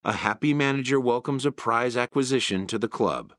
A happy manager welcomes a prize acquisition to the club.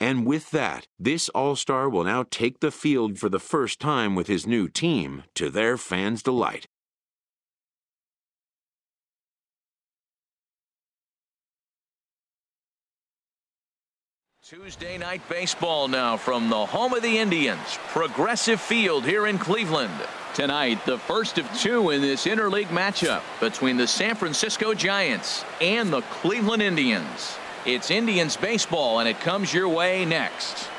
And with that, this All-Star will now take the field for the first time with his new team, to their fans' delight. Tuesday night baseball now from the home of the Indians, Progressive Field here in Cleveland. Tonight, the first of two in this interleague matchup between the San Francisco Giants and the Cleveland Indians. It's Indians baseball, and it comes your way next.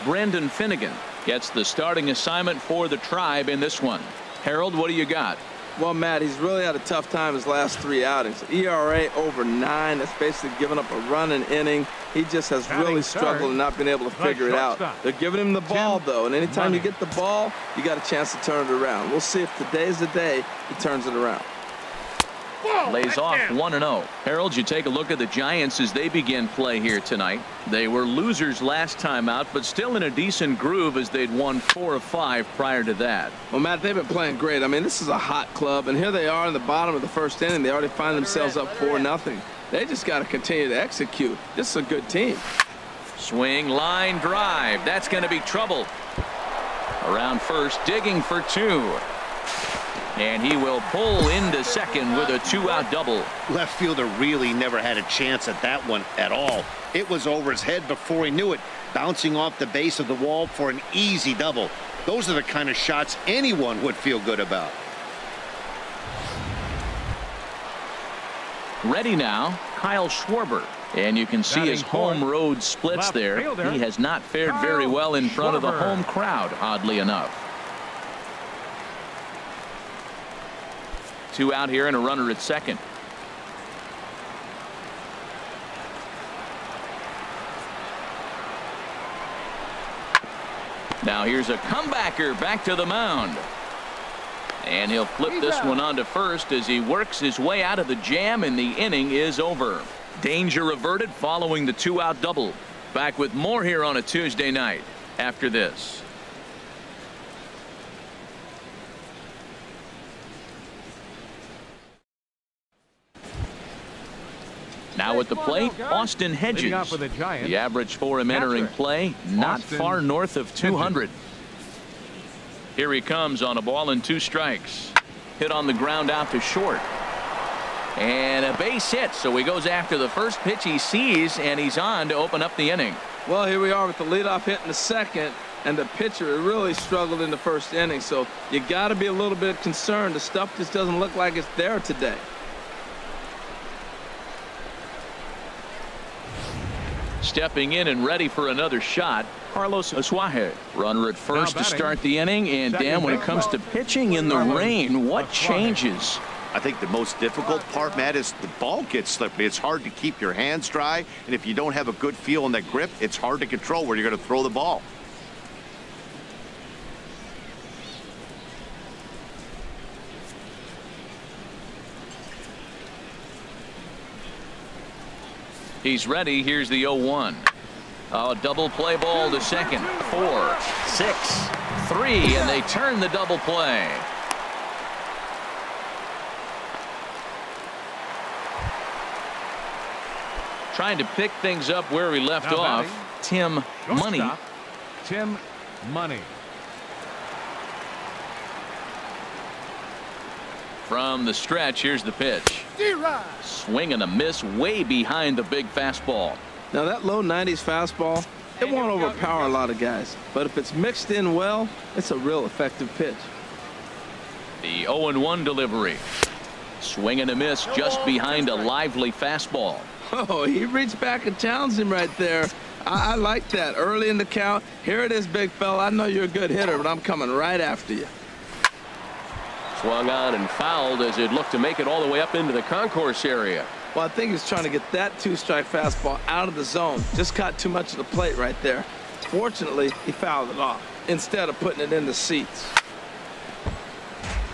Brendan Finnegan gets the starting assignment for the Tribe in this one. Harold, what do you got? Well, Matt, he's really had a tough time his last 3 outings. ERA over 9. That's basically giving up a run an inning. He just has really struggled and not been able to figure it out. They're giving him the ball, though, and anytime you get the ball, you got a chance to turn it around. We'll see if today's the day he turns it around. Lays off 1-0. Harold, you take a look at the Giants as they begin play here tonight. They were losers last time out, but still in a decent groove as they'd won 4 of 5 prior to that. Well, Matt, they've been playing great. I mean, this is a hot club, and here they are in the bottom of the first inning. They already find themselves up 4-0. They just got to continue to execute. This is a good team. Swing, line, drive. That's going to be trouble. Around first, digging for 2. And he will pull into second with a 2-out double. Left fielder really never had a chance at that one at all. It was over his head before he knew it, bouncing off the base of the wall for an easy double. Those are the kind of shots anyone would feel good about. Ready now, Kyle Schwarber. And you can see his home road splits there. He has not fared very well in front of the home crowd, oddly enough. 2 out here and a runner at second. Now here's a comebacker back to the mound. And he'll flip this one onto first as he works his way out of the jam, and the inning is over. Danger averted following the 2-out double. Back with more here on a Tuesday night after this. Now at the plate, Austin Hedges. The average for him entering play, not far north of 200. Here he comes on a ball and 2 strikes. Hit on the ground out to short. And a base hit, so he goes after the first pitch he sees, and he's on to open up the inning. Well, here we are with the leadoff hit in the second, and the pitcher really struggled in the first inning, so you got to be a little bit concerned. The stuff just doesn't look like it's there today. Stepping in and ready for another shot, Carlos Asuaje. Runner at first to start the inning. And Dan, when it comes to pitching in the rain, what changes? I think the most difficult part, Matt, is the ball gets slippery. It's hard to keep your hands dry, and if you don't have a good feel on that grip, it's hard to control where you're going to throw the ball. He's ready. Here's the 0-1. A double play ball to second. 4, 6, 3, and they turn the double play. Trying to pick things up where we left off. Tim Money. Tim Money. From the stretch, here's the pitch. Swing and a miss way behind the big fastball. Now that low 90s fastball, it won't overpower a lot of guys, but if it's mixed in well, it's a real effective pitch. The 0-1 delivery. Swing and a miss just behind a lively fastball. Oh, he reached back and challenged him right there. I like that. Early in the count. Here it is, big fella. I know you're a good hitter, but I'm coming right after you. Swung on and fouled as it looked to make it all the way up into the concourse area. Well, I think he's trying to get that two-strike fastball out of the zone. Just caught too much of the plate right there. Fortunately, he fouled it off instead of putting it in the seats.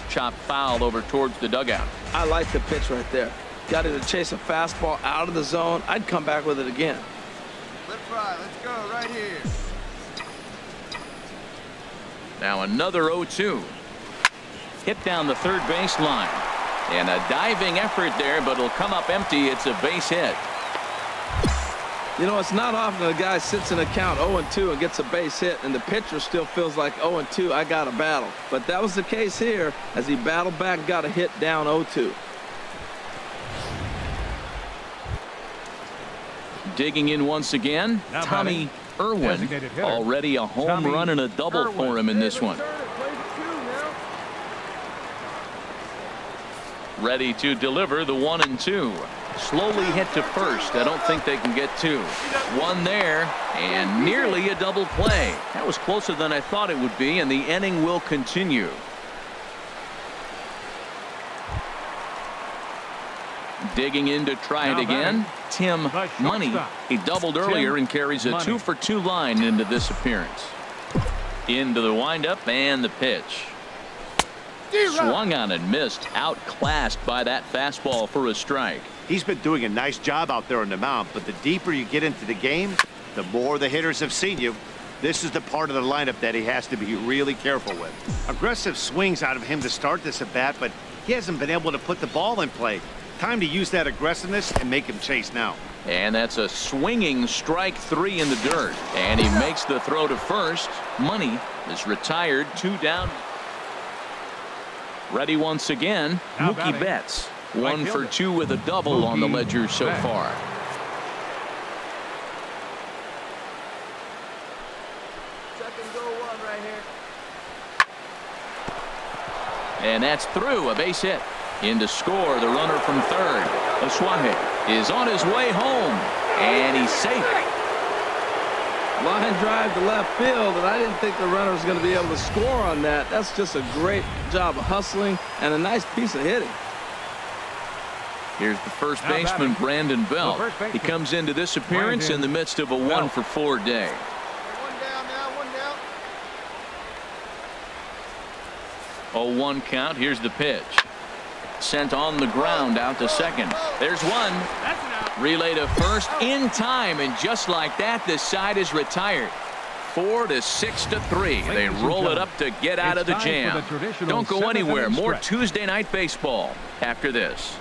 Chop foul over towards the dugout. I like the pitch right there. Got him to chase a fastball out of the zone. I'd come back with it again. Left fry, let's go right here. Now another 0-2. Hit down the third base line. And a diving effort there, but it'll come up empty. It's a base hit. You know, it's not often a guy sits in a count 0-2 and gets a base hit, and the pitcher still feels like 0-2, I got a battle. But that was the case here as he battled back and got a hit down 0-2. Digging in once again, Now Tommy Irwin. Already a home run and a double for him in this one. Ready to deliver the 1-2. Slowly hit to first. I don't think they can get two. One there, and nearly a double play. That was closer than I thought it would be, and the inning will continue. Digging in to try it again, Tim Money. He doubled earlier and carries a 2-for-2 line into this appearance. Into the windup and the pitch. Swung on and missed. Outclassed by that fastball for a strike. He's been doing a nice job out there on the mound, but the deeper you get into the game, the more the hitters have seen you. This is the part of the lineup that he has to be really careful with. Aggressive swings out of him to start this at bat, but he hasn't been able to put the ball in play. Time to use that aggressiveness and make him chase now. And that's a swinging strike 3 in the dirt. And he makes the throw to first. Money is retired, 2 down. Ready once again, Mookie Betts. 1 for 2 with a double on the ledger so far. Second goal one right here. And that's through, a base hit. In to score, the runner from third. Oswahe is on his way home, and he's safe. Line drive to left field, and I didn't think the runner was going to be able to score on that. That's just a great job of hustling and a nice piece of hitting. Here's the first baseman, Brandon Belt. He comes into this appearance in the midst of a 1-for-4 day. One down now, one down. 0-1 count. Here's the pitch. Sent on the ground out to second. There's one. Relay to first in time, and just like that, this side is retired. 4-6-3. They roll it up to get out of the jam. Don't go anywhere. More Tuesday Night Baseball after this.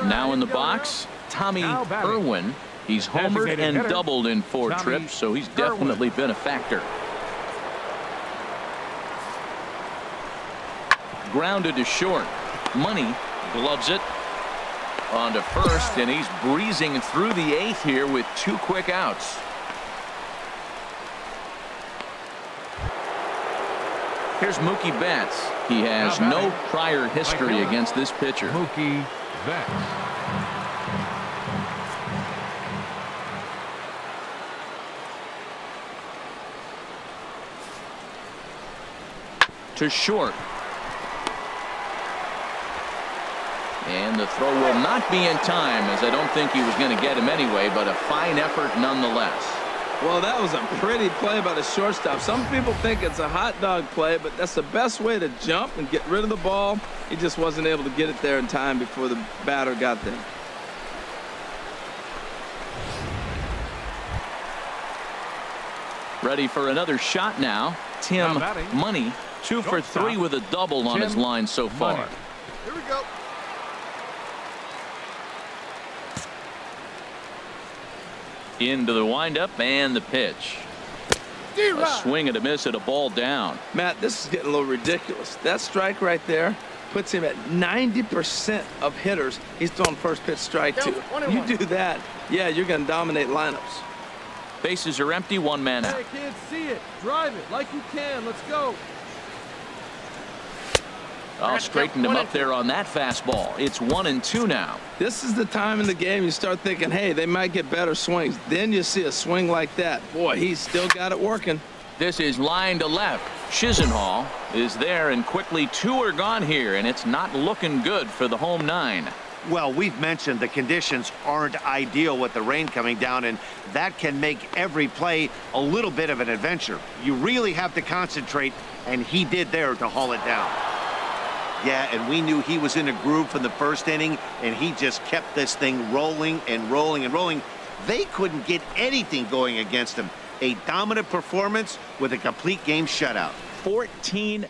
Now in the box, Tommy Irwin. He's homered and doubled in 4 trips, so he's definitely been a factor. Grounded to short. Money gloves it on to first, and he's breezing through the 8th here with 2 quick outs. Here's Mookie Betts. He has no prior history against this pitcher. Mookie Betts. To short. And the throw will not be in time, as I don't think he was going to get him anyway, but a fine effort nonetheless. Well, that was a pretty play by the shortstop. Some people think it's a hot dog play, but that's the best way to jump and get rid of the ball. He just wasn't able to get it there in time before the batter got there. Ready for another shot now. Tim Money. 2 for 3 with a double on his line so far. Here we go. Into the windup and the pitch. A swing and a miss at a ball down. Matt, this is getting a little ridiculous. That strike right there puts him at 90% of hitters he's throwing first pitch strike to. You do that, yeah, you're going to dominate lineups. Bases are empty, 1 man out. Hey, kids, see it. Drive it like you can. Let's go. Oh, straightened him up there on that fastball. It's 1-2 now. This is the time in the game you start thinking, hey, they might get better swings. Then you see a swing like that. Boy, he's still got it working. This is line to left. Chisenhall is there, and quickly 2 are gone here, and it's not looking good for the home 9. Well, we've mentioned the conditions aren't ideal with the rain coming down, and that can make every play a little bit of an adventure. You really have to concentrate, and he did there to haul it down. Yeah, and we knew he was in a groove from the first inning, and he just kept this thing rolling and rolling and rolling. They couldn't get anything going against him. A dominant performance with a complete game shutout. 14-0.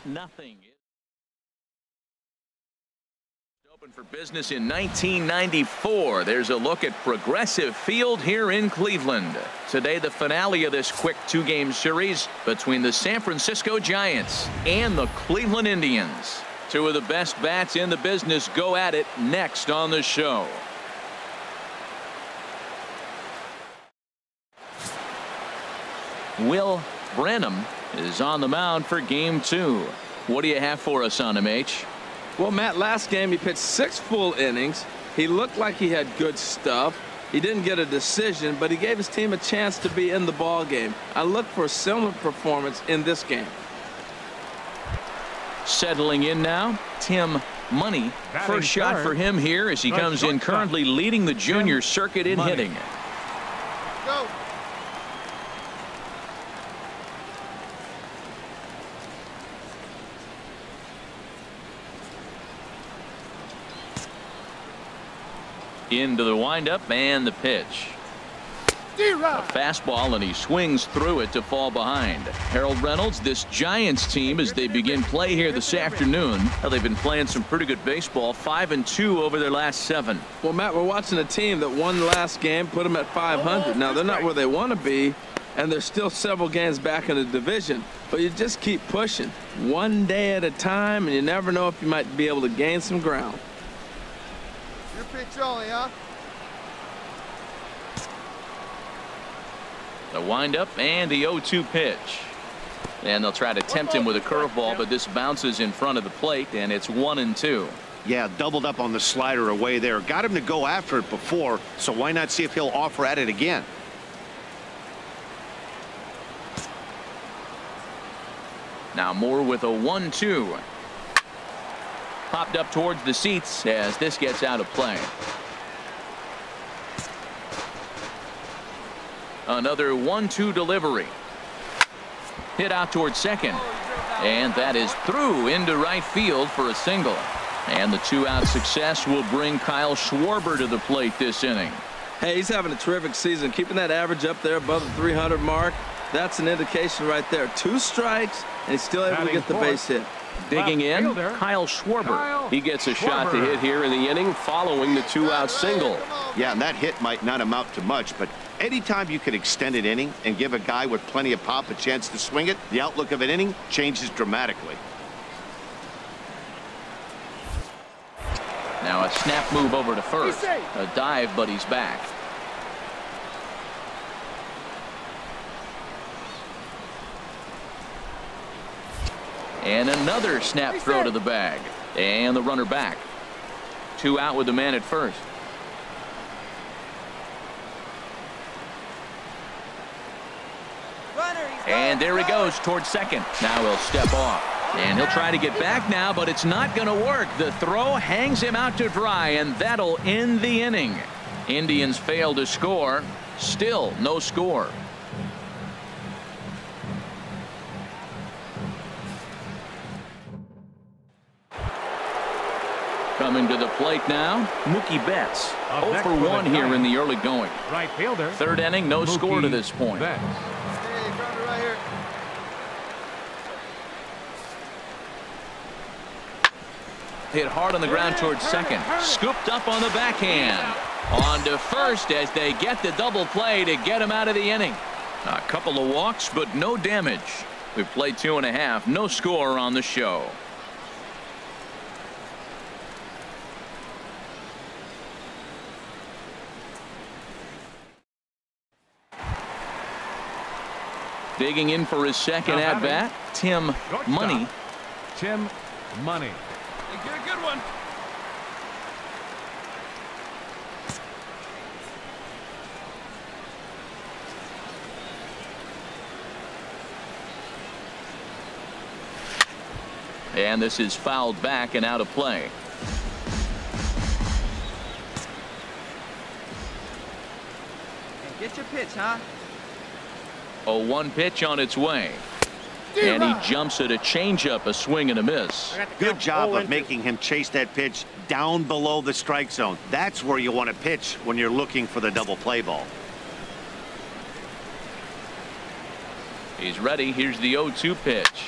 Open for business in 1994. There's a look at Progressive Field here in Cleveland. Today, the finale of this quick 2-game series between the San Francisco Giants and the Cleveland Indians. 2 of the best bats in the business go at it next on the show. Will Brenham is on the mound for game 2. What do you have for us on him, H? Well, Matt, last game he pitched 6 full innings. He looked like he had good stuff. He didn't get a decision, but he gave his team a chance to be in the ball game. I look for a similar performance in this game. Settling in now, Tim Money. First shot for him here as he comes in, currently leading the junior circuit in hitting. Go. Into the windup and the pitch. A fastball, and he swings through it to fall behind. Harold Reynolds, this Giants team, as they begin play here this afternoon, they've been playing some pretty good baseball. 5-2 over their last 7. Well, Matt, we're watching a team that won the last game, put them at 500. Now, they're not where they want to be, and they're still several games back in the division. But you just keep pushing one day at a time, and you never know if you might be able to gain some ground. Your pitch only, huh? The windup and the 0-2 pitch. And they'll try to tempt him with a curveball, but this bounces in front of the plate, and it's 1-2. Yeah, doubled up on the slider away there. Got him to go after it before, so why not see if he'll offer at it again? Now Moore with a 1-2. Popped up towards the seats as this gets out of play. Another 1-2 delivery. Hit out towards second. And that is through into right field for a single. And the 2-out success will bring Kyle Schwarber to the plate this inning. Hey, he's having a terrific season. Keeping that average up there above the 300 mark. That's an indication right there. 2 strikes, and he's still able to get the base hit. Digging in, Kyle Schwarber. He gets a shot to hit here in the inning following the 2-out single. Yeah, and that hit might not amount to much, but anytime you can extend an inning and give a guy with plenty of pop a chance to swing it, the outlook of an inning changes dramatically. Now a snap move over to first. A dive, but he's back. And another snap throw to the bag. And the runner back. 2 out with the man at first. And there he goes towards second. Now he'll step off. And he'll try to get back now, but it's not going to work. The throw hangs him out to dry, and that'll end the inning. Indians fail to score. Still no score. Coming to the plate now, Mookie Betts. 0 for 1 here in the early going. Right fielder. 3rd inning, no score to this point. Betts. Hey, ground it right here. Hit hard on the ground towards second. Scooped up on the backhand. On to first as they get the double play to get him out of the inning. A couple of walks, but no damage. We've played 2.5. No score on the show. Digging in for his second at bat, Tim Money. Tim Money. Get a good one. And this is fouled back and out of play. Get your pitch, huh? 0-1 pitch on its way. And he jumps at a changeup, a swing and a miss. Good job of making him chase that pitch down below the strike zone. That's where you want to pitch when you're looking for the double play ball. He's ready. Here's the 0-2 pitch.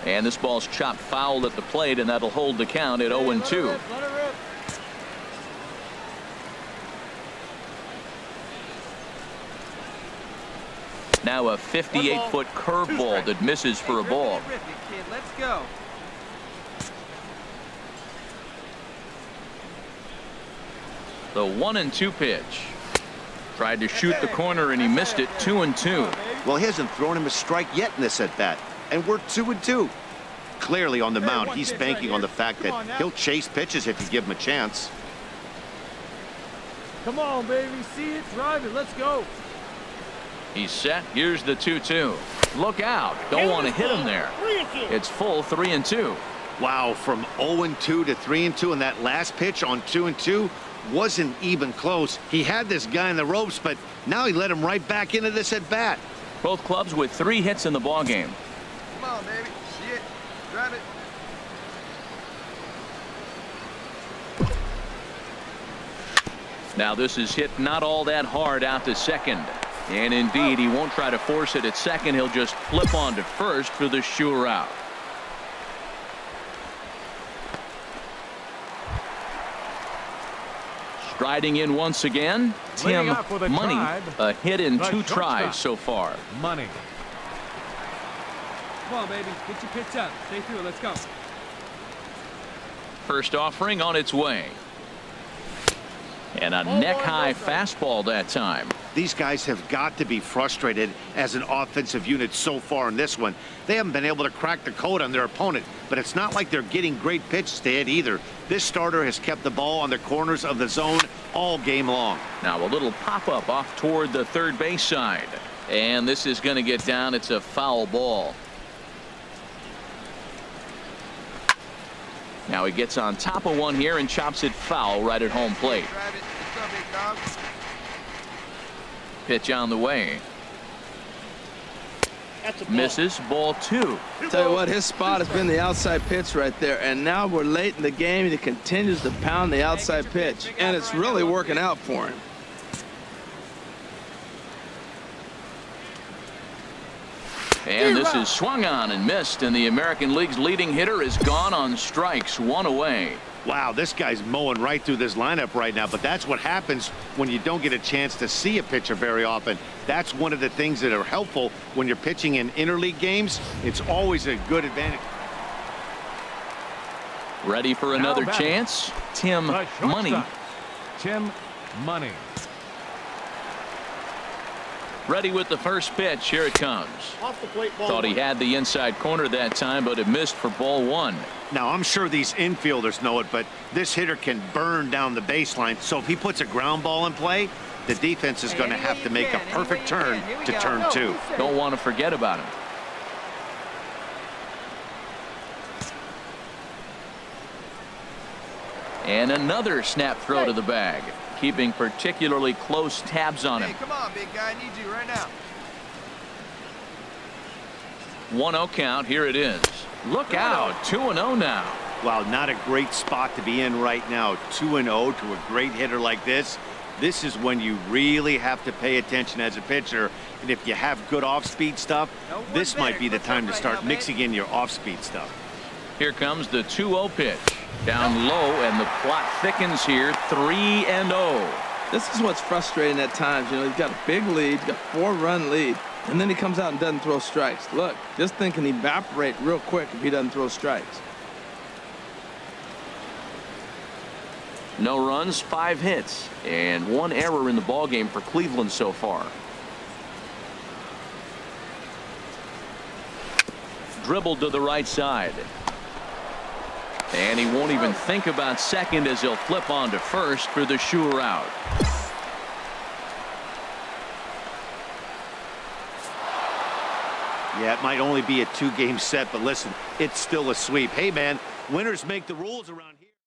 And this ball's chopped foul at the plate, and that'll hold the count at 0-2. Now a 58-foot curveball that misses for a ball. Let's go. The 1-2 pitch. Tried to shoot the corner and he missed it. 2-2. Well, he hasn't thrown him a strike yet in this at bat, and we're 2-2. Clearly on the mound, he's banking on the fact that he'll chase pitches if you give him a chance. Come on, baby. See it, drive it. Let's go. He's set. Here's the 2-2. Look out. Don't want to hit him there. It's full 3-2. Wow, from 0-2 to 3-2, and that last pitch on 2-2 wasn't even close. He had this guy in the ropes, but now he let him right back into this at bat. Both clubs with 3 hits in the ball game. Come on, baby. See it. Drive it. Now this is hit not all that hard out to second. And indeed, he won't try to force it at second. He'll just flip on to first for the sure out. Striding in once again, Tim Money. A hit in 2 tries so far. Money. Come on, baby. Get your pitch up. Stay through. Let's go. First offering on its way. And a neck-high fastball that time. These guys have got to be frustrated as an offensive unit so far in this one. They haven't been able to crack the code on their opponent, but it's not like they're getting great pitches to hit either. This starter has kept the ball on the corners of the zone all game long. Now a little pop-up off toward the third base side. And this is going to get down. It's a foul ball. Now he gets on top of one here and chops it foul right at home plate. Drive it. Let's go, big dog. Pitch on the way. Misses. Ball 2. Tell you what, his spot has been the outside pitch right there, and now we're late in the game and he continues to pound the outside pitch, and it's really working out for him. And this is swung on and missed, and the American League's leading hitter is gone on strikes. 1 away. Wow, this guy's mowing right through this lineup right now, but that's what happens when you don't get a chance to see a pitcher very often. That's one of the things that are helpful when you're pitching in interleague games. It's always a good advantage. Ready for another chance? Tim Money. Tim Money. Ready with the first pitch. Here it comes. Off the plate, ball Thought he had the inside corner that time, but it missed for ball 1. Now, I'm sure these infielders know it, but this hitter can burn down the baseline. So if he puts a ground ball in play, the defense is going to have to make a perfect turn to turn 2. Don't want to forget about him. And another snap throw to the bag. Keeping particularly close tabs on him. Hey, come on, big guy. I need you right now. 1-0 count. Here it is. Look out. 2-0 now. Wow, not a great spot to be in right now. 2-0 to a great hitter like this. This is when you really have to pay attention as a pitcher. And if you have good off-speed stuff, this might be the time to start mixing in your off-speed stuff. Here comes the 2-0 pitch. Down low, and the plot thickens here. 3-0. This is what's frustrating at times. You know, he's got a big lead, he's got a 4-run lead, and then he comes out and doesn't throw strikes. Look, this thing can evaporate real quick if he doesn't throw strikes. No runs, 5 hits, and 1 error in the ballgame for Cleveland so far. Dribbled to the right side. And he won't even think about second as he'll flip on to first for the sure out. Yeah, it might only be a 2-game set, but listen, it's still a sweep. Hey, man, winners make the rules around here.